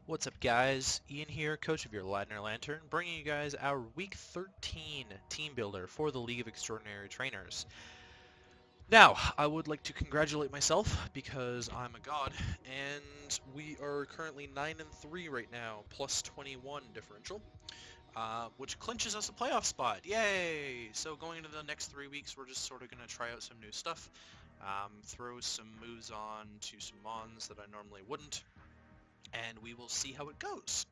What's up, guys? Ian here, coach of your Ladner Lanturn, bringing you guys our Week 13 team builder for the League of Extraordinary Trainers. Now, I would like to congratulate myself because I'm a god, and we are currently 9-3 right now, plus 21 differential, which clinches us a playoff spot. Yay! So going into the next 3 weeks, we're just sort of going to try out some new stuff, throw some moves on to some mons that I normally wouldn't, and we will see how it goes.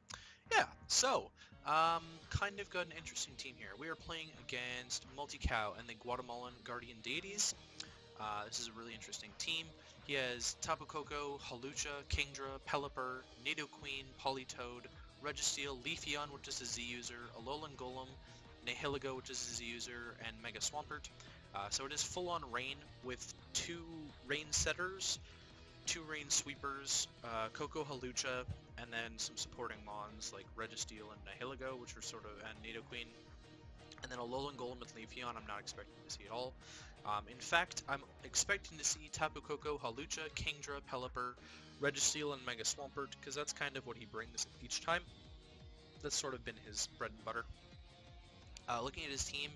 Yeah, so, kind of got an interesting team here. We are playing against Multi-Cow and the Guatemalan Guardian Deities. This is a really interesting team. He has Tapu Koko, Halucha, Kingdra, Pelipper, Nidoqueen, Politoed, Registeel, Leafeon, which is a Z user, Alolan Golem, Nihilego, which is a Z user, and Mega Swampert. So it is full-on rain with 2 rain setters, 2 rain sweepers, Koko Halucha, and then some supporting mons like Registeel and Nihilego, which are sort of, and Nidoqueen. And then a Alolan Golem with Leafeon I'm not expecting to see at all. In fact, I'm expecting to see Tapu Koko, Halucha, Kingdra, Pelipper, Registeel, and Mega Swampert, because that's kind of what he brings each time. That's sort of been his bread and butter. Looking at his team,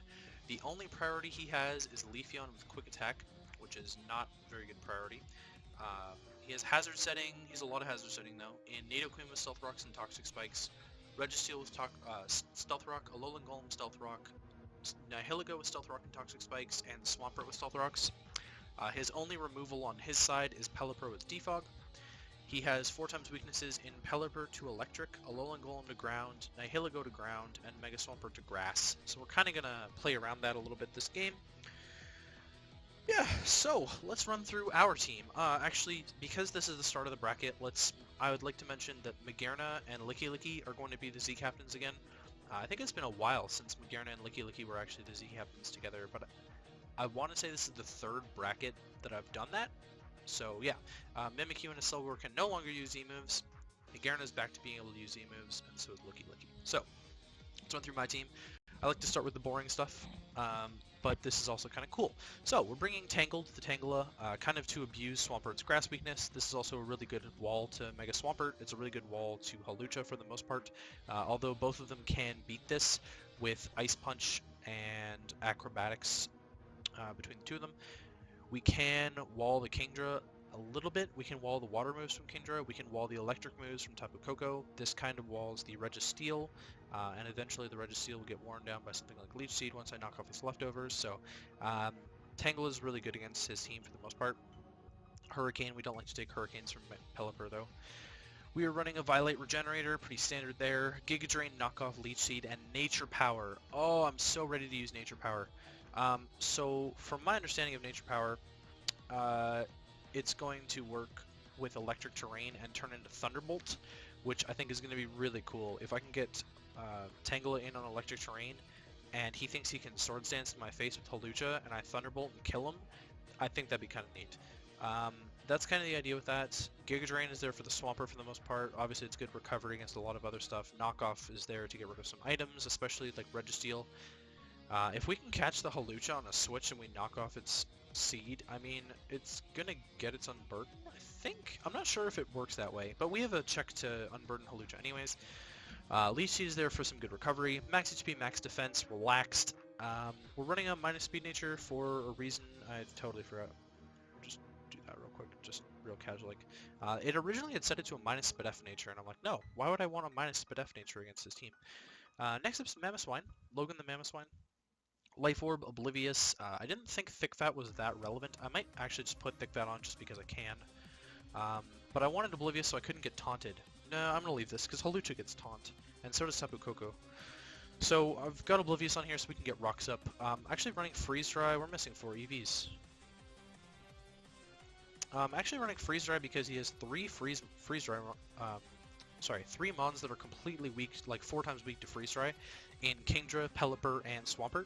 the only priority he has is Leafeon with Quick Attack, which is not a very good priority. He has Hazard Setting. He's a lot of Hazard Setting, though. In Nidoqueen with Stealth Rocks and Toxic Spikes. Registeel with Stealth Rock, Alolan Golem Stealth Rock, Nihilego with Stealth Rock and Toxic Spikes, and Swampert with Stealth Rocks. His only removal on his side is Pelipper with Defog. He has 4 times weaknesses in Pelipper to Electric, Alolan Golem to Ground, Nihilego to Ground, and Mega Swampert to Grass. So we're kind of going to play around that a little bit this game. Yeah, so let's run through our team. Actually, because this is the start of the bracket, I would like to mention that Magearna and Licky Licky are going to be the Z captains again. I think it's been a while since Magearna and Licky Licky were actually the Z captains together, but I want to say this is the 3rd bracket that I've done that. So yeah, Mimikyu and Accelgor can no longer use Z moves. Magearna's back to being able to use Z moves, and so is Licky Licky. So let's run through my team. I like to start with the boring stuff, but this is also kind of cool. So we're bringing Tangled, the Tangela, kind of to abuse Swampert's grass weakness. This is also a really good wall to Mega Swampert. It's a really good wall to Halucha for the most part, although both of them can beat this with Ice Punch and Acrobatics between the 2 of them. We can wall the Kingdra a little bit. We can wall the water moves from Kingdra. We can wall the electric moves from Tapu Koko. This kind of walls the Registeel, and eventually the Registeel will get worn down by something like Leech Seed once I knock off its leftovers. So Tangle is really good against his team for the most part. Hurricane, we don't like to take Hurricanes from Pelipper though. We are running a Violate Regenerator, pretty standard there. Giga Drain, knockoff Leech Seed, and Nature Power. Oh, I'm so ready to use Nature Power. So from my understanding of Nature Power, it's going to work with electric terrain and turn into Thunderbolt, which I think is going to be really cool. If I can get Tangela in on electric terrain, and he thinks he can Swords Dance in my face with Halucha, and I Thunderbolt and kill him, I think that'd be kind of neat. That's kind of the idea with that. Giga Drain is there for the Swampert for the most part. Obviously, it's good recovery against a lot of other stuff. Knockoff is there to get rid of some items, especially like Registeel. If we can catch the Halucha on a switch and we knock off its seed, I mean, it's gonna get its Unburden, I think? I'm not sure if it works that way, but we have a check to Unburden Halucha anyways. Leech Seed is there for some good recovery. Max HP, max defense, relaxed. We're running a minus speed nature for a reason I totally forgot. We'll just do that real quick, just real casual like. It originally had set it to a minus Spadef nature, and I'm like, no, why would I want a minus Spadef nature against this team? Next up's Mamoswine. Logan the Mamoswine. Life Orb, Oblivious. I didn't think Thick Fat was that relevant. I might actually just put Thick Fat on just because I can. But I wanted Oblivious so I couldn't get taunted. No, I'm going to leave this because Halucha gets taunt. And so does Tapu Koko. So I've got Oblivious on here so we can get rocks up. Actually running Freeze Dry. We're missing 4 EVs. Actually running Freeze Dry because he has 3 Freeze Dry. 3 mons that are completely weak, like 4 times weak to Freeze Dry in Kingdra, Pelipper, and Swampert.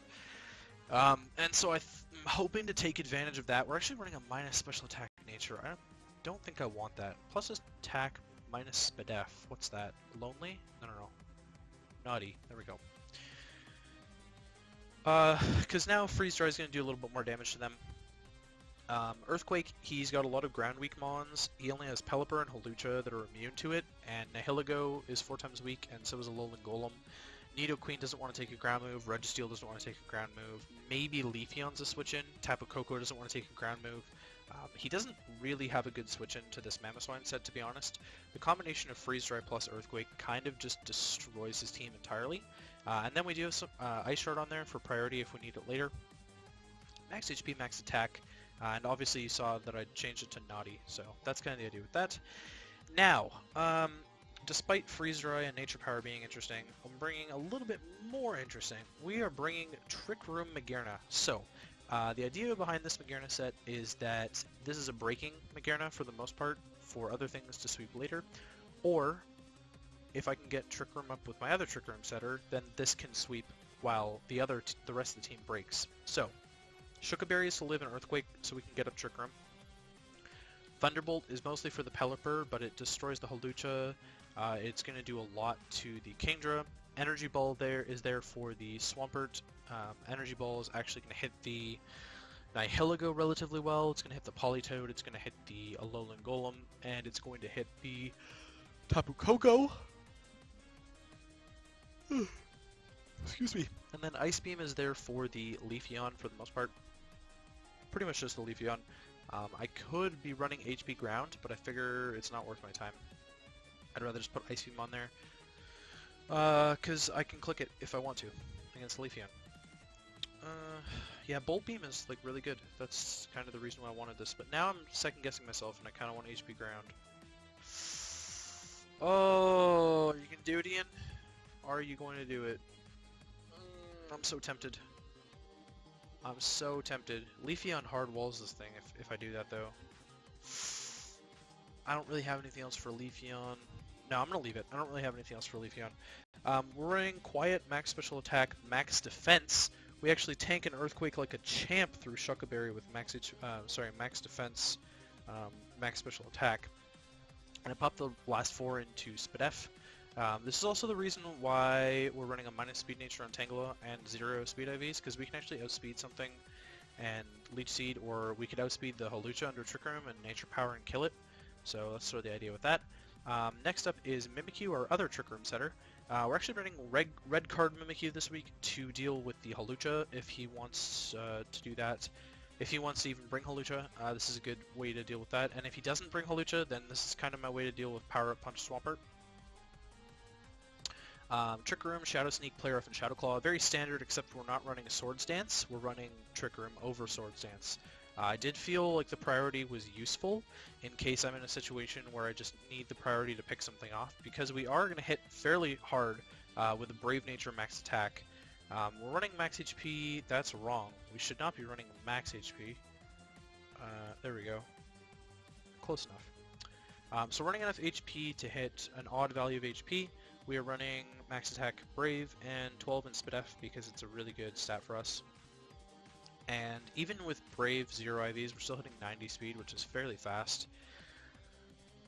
And so I'm hoping to take advantage of that. We're actually running a minus special attack nature. I don't think I want that. Plus attack minus Spadef. What's that? Lonely? No. Naughty. There we go. Because now Freeze Dry is going to do a little bit more damage to them. Earthquake, he's got a lot of ground weak mons. He only has Pelipper and Holucha that are immune to it, and Nihilego is 4 times weak, and so is Alolan Golem. Nidoqueen doesn't want to take a ground move, Registeel doesn't want to take a ground move, maybe Leafeon's a switch in, Tapu Koko doesn't want to take a ground move. He doesn't really have a good switch in to this Mamoswine set, to be honest. The combination of Freeze Dry plus Earthquake kind of just destroys his team entirely. And then we do have some Ice Shard on there for priority if we need it later. Max HP, max attack, and obviously you saw that I changed it to Naughty, so that's kind of the idea with that. Now, despite Freeze Dry and Nature Power being interesting, I'm bringing a little bit more interesting. We are bringing Trick Room Magearna. So, the idea behind this Magearna set is that this is a breaking Magearna for the most part, for other things to sweep later, or if I can get Trick Room up with my other Trick Room setter, then this can sweep while the rest of the team breaks. So, Shukaberries to live in Earthquake so we can get up Trick Room. Thunderbolt is mostly for the Pelipper, but it destroys the Holucha. It's going to do a lot to the Kingdra. Energy Ball is there for the Swampert. Energy Ball is actually going to hit the Nihilego relatively well. It's going to hit the Politoed, it's going to hit the Alolan Golem, and it's going to hit the Tapu Koko. Excuse me. And then Ice Beam is there for the Leafeon for the most part. Pretty much just the Leafeon. I could be running HP Ground, but I figure it's not worth my time. I'd rather just put Ice Beam on there. Because I can click it if I want to against Leafeon. Yeah, Bolt Beam is like really good. That's kind of the reason why I wanted this. But now I'm second guessing myself and I kind of want HP Ground. Oh, you can do it, Ian? Are you going to do it? I'm so tempted. I'm so tempted. Leafeon hard walls this thing if I do that though. I don't really have anything else for Leafeon. No, I'm gonna leave it. I don't really have anything else for Leafeon. We're running Quiet, Max Special Attack, Max Defense. We actually tank an Earthquake like a champ through Shukaberry with Max Defense, Max Special Attack. And I popped the last 4 into Spadef. This is also the reason why we're running a minus speed nature on Tangela and 0 speed IVs, because we can actually outspeed something and Leech Seed, or we could outspeed the Holucha under Trick Room and Nature Power and kill it. So that's sort of the idea with that. Next up is Mimikyu, our other Trick Room setter. We're actually running red card Mimikyu this week to deal with the Holucha if he wants to do that. If he wants to even bring Holucha, this is a good way to deal with that. And if he doesn't bring Holucha, then this is kind of my way to deal with Power Up Punch Swampert. Trick Room, Shadow Sneak, Play Rough, and Shadow Claw. Very standard, except we're not running a Swords Dance. We're running Trick Room over Swords Dance. I did feel like the priority was useful in case I'm in a situation where I just need the priority to pick something off, because we are going to hit fairly hard with a Brave Nature max attack. We're running max HP. That's wrong. We should not be running max HP. There we go. Close enough. So running enough HP to hit an odd value of HP. We are running max attack Brave and 12 in Spadef because it's a really good stat for us. And even with Brave 0 IVs, we're still hitting 90 speed, which is fairly fast.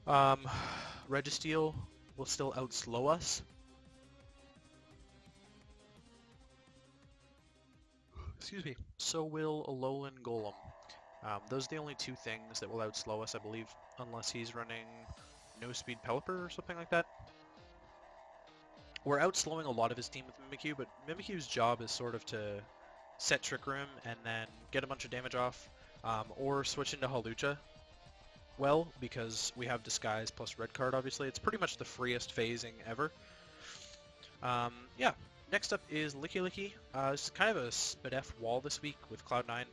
Registeel will still outslow us. Excuse me. So will Alolan Golem. Those are the only 2 things that will outslow us, I believe, unless he's running no speed Pelipper or something like that. We're outslowing a lot of his team with Mimikyu, but Mimikyu's job is sort of to set Trick Room and then get a bunch of damage off, or switch into Holucha. Well, because we have Disguise plus Red Card, obviously. It's pretty much the freest phasing ever. Yeah, next up is Licky Licky. It's kind of a Spadef wall this week with Cloud9.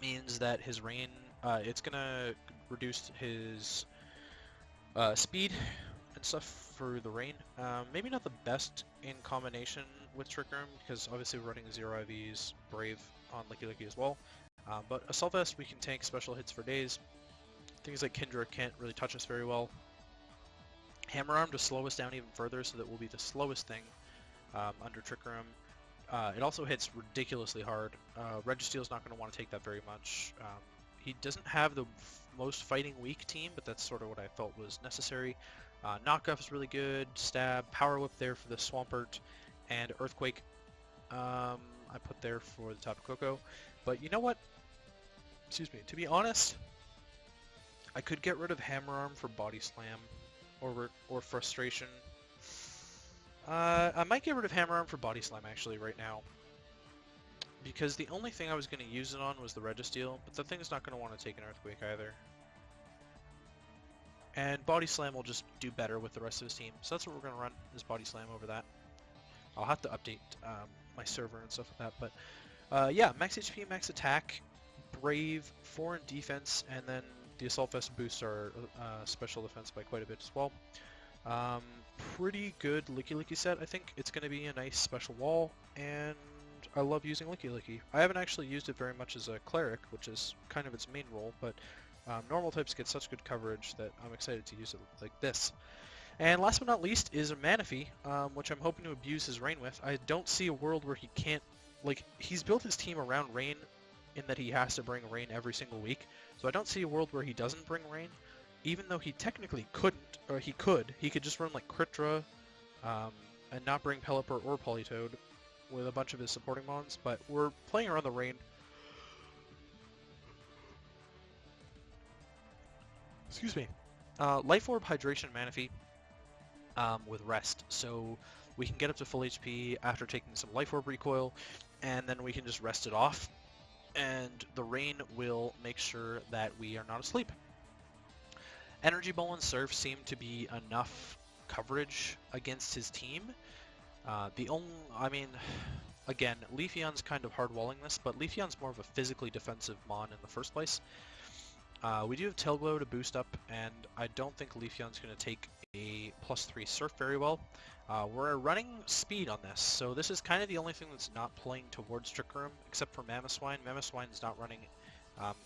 Means that his rain, it's going to reduce his speed and stuff for the rain. Maybe not the best in combination with Trick Room, because obviously we're running 0 IVs, Brave on Licky Licky as well. But Assault Vest, we can tank special hits for days. Things like Kindra can't really touch us very well. Hammer Arm to slow us down even further, so that we'll be the slowest thing under Trick Room. It also hits ridiculously hard. Registeel's not going to want to take that very much. He doesn't have the most fighting weak team, but that's sort of what I felt was necessary. Knockoff is really good. Stab, Power Whip there for the Swampert, and Earthquake I put there for the Tapu Koko. But you know what? excuse me, to be honest, I could get rid of Hammer Arm for Body Slam or Frustration. I might get rid of Hammer Arm for Body Slam actually right now. Because the only thing I was going to use it on was the Registeel, but the thing's not going to want to take an Earthquake either. And Body Slam will just do better with the rest of his team. So that's what we're going to run, is Body Slam over that. I'll have to update my server and stuff like that. But yeah, max HP, max attack, Brave, 4 in defense, and then the Assault Vest boosts our special defense by quite a bit as well. Pretty good Licky Licky set, I think. It's going to be a nice special wall, and I love using Licky Licky. I haven't actually used it very much as a Cleric, which is kind of its main role, but normal types get such good coverage that I'm excited to use it like this. And last but not least is a Manaphy, which I'm hoping to abuse his Rain with. I don't see a world where he can't, like, he's built his team around Rain in that he has to bring Rain every single week, so I don't see a world where he doesn't bring Rain, even though he technically couldn't, or he could just run like Kritra, and not bring Pelipper or Politoed with a bunch of his supporting mons, but we're playing around the Rain. Excuse me. Life Orb, Hydration, Manaphy with Rest, so we can get up to full HP after taking some Life Orb recoil, and then we can just rest it off, and the Rain will make sure that we are not asleep. Energy Ball and Surf seem to be enough coverage against his team. I mean, again, Leafeon's kind of hard-walling this, but Leafeon's more of a physically defensive mon in the first place. We do have Tailglow to boost up, and I don't think Leafeon's going to take a +3 Surf very well. We're running speed on this, so this is kind of the only thing that's not playing towards Trick Room, except for Mamoswine. Mamoswine's not running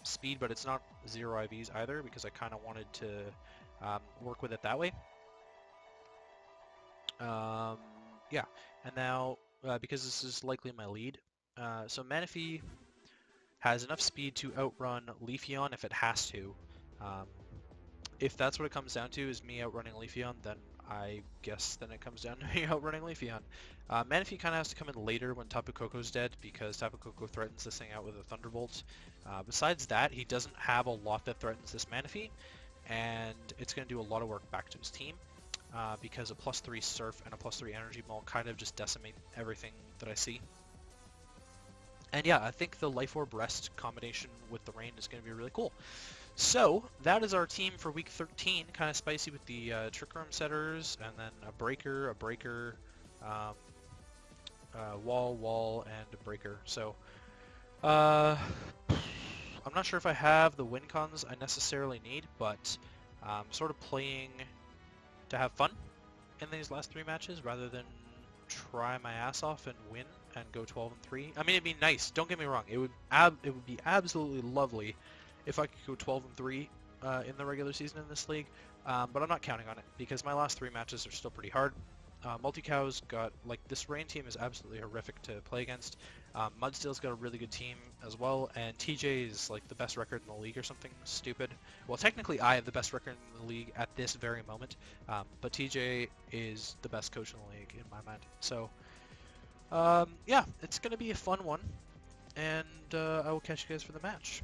speed, but it's not 0 IVs either, because I kind of wanted to work with it that way. Yeah, and now, because this is likely my lead, so Manaphy has enough speed to outrun Leafeon if it has to. If that's what it comes down to, is me outrunning Leafeon, then I guess then it comes down to me outrunning Leafeon. Manaphy kind of has to come in later when Tapu Koko's dead, because Tapu Koko threatens this thing out with a Thunderbolt. Besides that, he doesn't have a lot that threatens this Manaphy, and it's going to do a lot of work back to his team, because a +3 Surf and a +3 Energy Ball kind of just decimate everything that I see. And yeah, I think the Life Orb Rest combination with the Rain is going to be really cool. So, that is our team for week 13, kind of spicy with the Trick Room setters, and then a Breaker, Wall, and a Breaker. So, I'm not sure if I have the win cons I necessarily need, but I'm sort of playing to have fun in these last 3 matches rather than try my ass off and win and go 12-3. I mean, it'd be nice. Don't get me wrong. It would be absolutely lovely if I could go 12-3 in the regular season in this league, but I'm not counting on it because my last 3 matches are still pretty hard. Multicow's got, like, this Rain team is absolutely horrific to play against. Mudsteel's got a really good team as well, and TJ is like the best record in the league or something stupid. Well, technically I have the best record in the league at this very moment, but TJ is the best coach in the league in my mind. So, yeah, it's going to be a fun one, and I will catch you guys for the match.